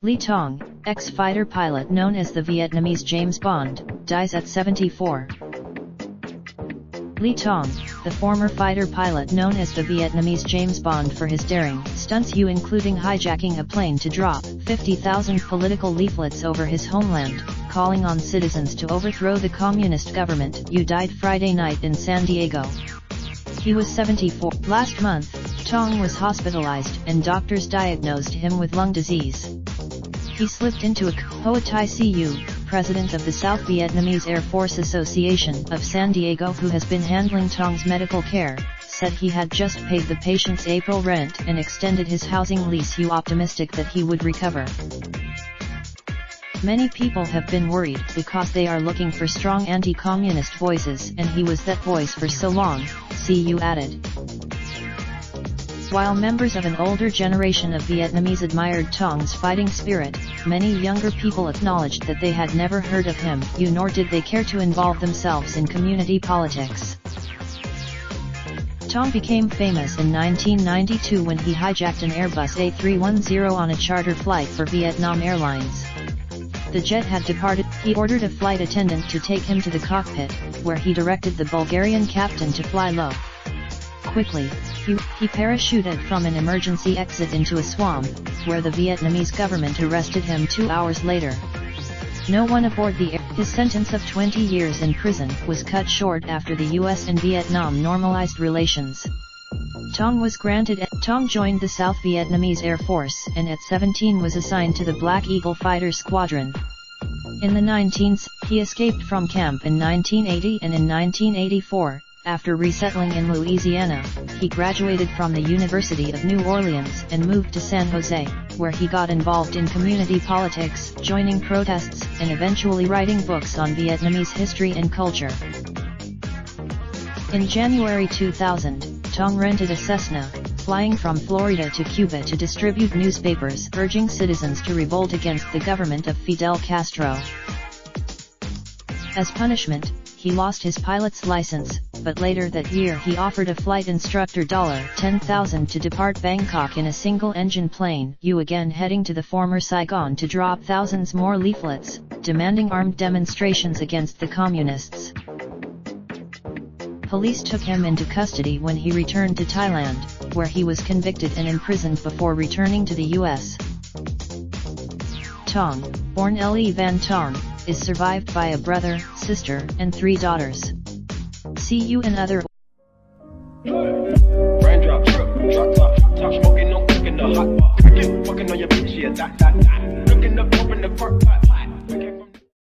Lee Tong, ex-fighter pilot known as the Vietnamese James Bond, dies at 74. Lee Tong, the former fighter pilot known as the Vietnamese James Bond for his daring stunts including hijacking a plane to drop 50,000 political leaflets over his homeland, calling on citizens to overthrow the communist government, died Friday night in San Diego. He was 74. Last month, Tong was hospitalized and doctors diagnosed him with lung disease. He slipped into a Hoa Tai Cu, president of the South Vietnamese Air Force Association of San Diego, who has been handling Tong's medical care, said he had just paid the patient's April rent and extended his housing lease. Optimistic that he would recover. Many people have been worried because they are looking for strong anti-communist voices, and he was that voice for so long, Cu added. While members of an older generation of Vietnamese admired Tong's fighting spirit, many younger people acknowledged that they had never heard of him, nor did they care to involve themselves in community politics. Tong became famous in 1992 when he hijacked an Airbus A310 on a charter flight for Vietnam Airlines. The jet had departed. He ordered a flight attendant to take him to the cockpit, where he directed the Bulgarian captain to fly low. Quickly, he parachuted from an emergency exit into a swamp, where the Vietnamese government arrested him 2 hours later. No one aboard the air. His sentence of 20 years in prison was cut short after the US and Vietnam normalized relations. Tong joined the South Vietnamese Air Force and at 17 was assigned to the Black Eagle Fighter Squadron. In the 19s, he escaped from camp in 1980 and in 1984. After resettling in Louisiana, he graduated from the University of New Orleans and moved to San Jose, where he got involved in community politics, joining protests, and eventually writing books on Vietnamese history and culture. In January 2000, Tong rented a Cessna, flying from Florida to Cuba to distribute newspapers urging citizens to revolt against the government of Fidel Castro. As punishment, he lost his pilot's license, but later that year he offered a flight instructor $10,000 to depart Bangkok in a single-engine plane, again heading to the former Saigon to drop thousands more leaflets, demanding armed demonstrations against the communists. Police took him into custody when he returned to Thailand, where he was convicted and imprisoned before returning to the US. Tong, born Le Van Tong, is survived by a brother, sister, and 3 daughters. Cu and other. Raindrop, drop top, smoking, no cooking the hot pot. Fucking on your bitch, yeah, that. Looking up, open the park pot.